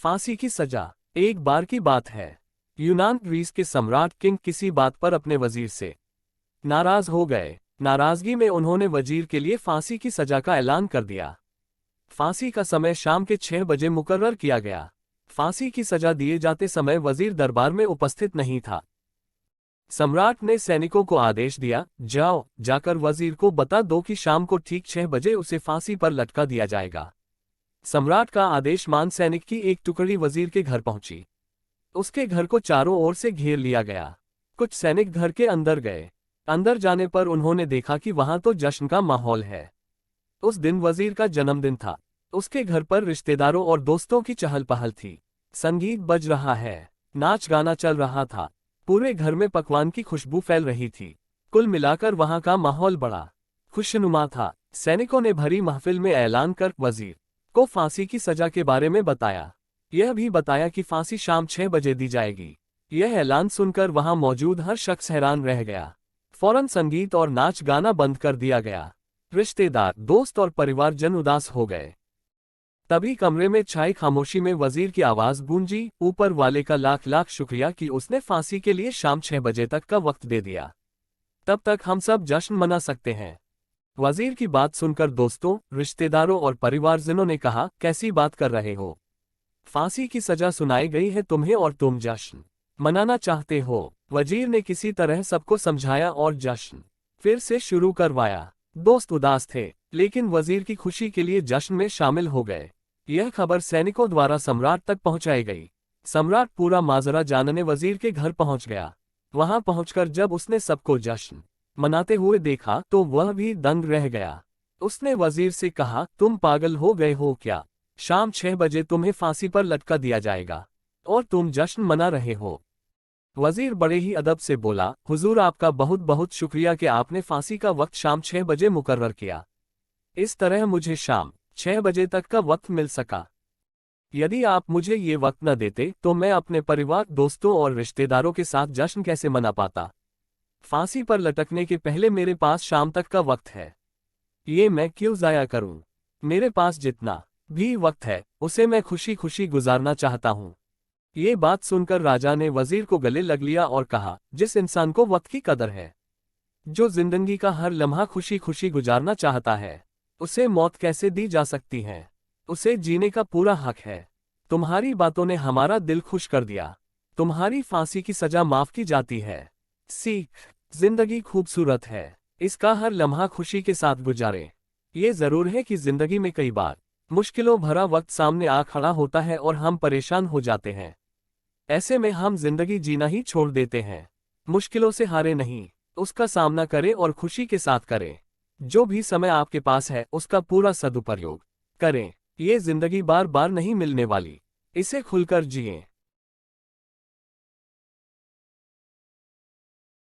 फांसी की सजा। एक बार की बात है, यूनान ग्रीस के सम्राट किंग किसी बात पर अपने वजीर से नाराज हो गए। नाराजगी में उन्होंने वजीर के लिए फांसी की सजा का ऐलान कर दिया। फांसी का समय शाम के 6 बजे मुकर्रर किया गया। फांसी की सजा दिए जाते समय वजीर दरबार में उपस्थित नहीं था। सम्राट ने सैनिकों को आदेश दिया, जाओ, जाकर वजीर को बता दो कि शाम को ठीक 6 बजे उसे फांसी पर लटका दिया जाएगा। सम्राट का आदेश मान सैनिक की एक टुकड़ी वजीर के घर पहुंची। उसके घर को चारों ओर से घेर लिया गया। कुछ सैनिक घर के अंदर गए। अंदर जाने पर उन्होंने देखा कि वहां तो जश्न का माहौल है। उस दिन वजीर का जन्मदिन था। उसके घर पर रिश्तेदारों और दोस्तों की चहल पहल थी। संगीत बज रहा है, नाच गाना चल रहा था। पूरे घर में पकवान की खुशबू फैल रही थी। कुल मिलाकर वहां का माहौल बड़ा खुशनुमा था। सैनिकों ने भरी महफिल में ऐलान कर वजीर को फांसी की सजा के बारे में बताया। यह भी बताया कि फांसी शाम 6 बजे दी जाएगी। यह ऐलान सुनकर वहां मौजूद हर शख्स हैरान रह गया। फौरन संगीत और नाच गाना बंद कर दिया गया। रिश्तेदार, दोस्त और परिवारजन उदास हो गए। तभी कमरे में छाई खामोशी में वजीर की आवाज गूंजी, ऊपर वाले का लाख लाख शुक्रिया कि उसने फांसी के लिए शाम 6 बजे तक का वक्त दे दिया। तब तक हम सब जश्न मना सकते हैं। वजीर की बात सुनकर दोस्तों, रिश्तेदारों और परिवारजनों ने कहा, कैसी बात कर रहे हो? फांसी की सजा सुनाई गई है तुम्हें और तुम जश्न मनाना चाहते हो। वजीर ने किसी तरह सबको समझाया और जश्न फिर से शुरू करवाया। दोस्त उदास थे, लेकिन वजीर की खुशी के लिए जश्न में शामिल हो गए। यह खबर सैनिकों द्वारा सम्राट तक पहुंचाई गई। सम्राट पूरा माजरा जानने वजीर के घर पहुंच गया। वहां पहुंचकर जब उसने सबको जश्न मनाते हुए देखा तो वह भी दंग रह गया। उसने वजीर से कहा, तुम पागल हो गए हो क्या? शाम 6 बजे तुम्हें फांसी पर लटका दिया जाएगा और तुम जश्न मना रहे हो। वजीर बड़े ही अदब से बोला, हुजूर, आपका बहुत बहुत शुक्रिया कि आपने फांसी का वक्त शाम 6 बजे मुकर्रर किया। इस तरह मुझे शाम 6 बजे तक का वक्त मिल सका। यदि आप मुझे ये वक्त न देते तो मैं अपने परिवार, दोस्तों और रिश्तेदारों के साथ जश्न कैसे मना पाता। फांसी पर लटकने के पहले मेरे पास शाम तक का वक्त है। ये मैं क्यों जाया करूं? मेरे पास जितना भी वक्त है उसे मैं खुशी खुशी गुजारना चाहता हूं। ये बात सुनकर राजा ने वजीर को गले लग लिया और कहा, जिस इंसान को वक्त की कदर है, जो जिंदगी का हर लम्हा खुशी खुशी गुजारना चाहता है, उसे मौत कैसे दी जा सकती है? उसे जीने का पूरा हक है। तुम्हारी बातों ने हमारा दिल खुश कर दिया। तुम्हारी फांसी की सजा माफ की जाती है। सीख, जिंदगी खूबसूरत है, इसका हर लम्हा खुशी के साथ गुजारें। ये जरूर है कि जिंदगी में कई बार मुश्किलों भरा वक्त सामने आ खड़ा होता है और हम परेशान हो जाते हैं। ऐसे में हम जिंदगी जीना ही छोड़ देते हैं। मुश्किलों से हारे नहीं, उसका सामना करें और खुशी के साथ करें। जो भी समय आपके पास है उसका पूरा सदुपयोग करें। ये जिंदगी बार बार नहीं मिलने वाली, इसे खुलकर जिएं।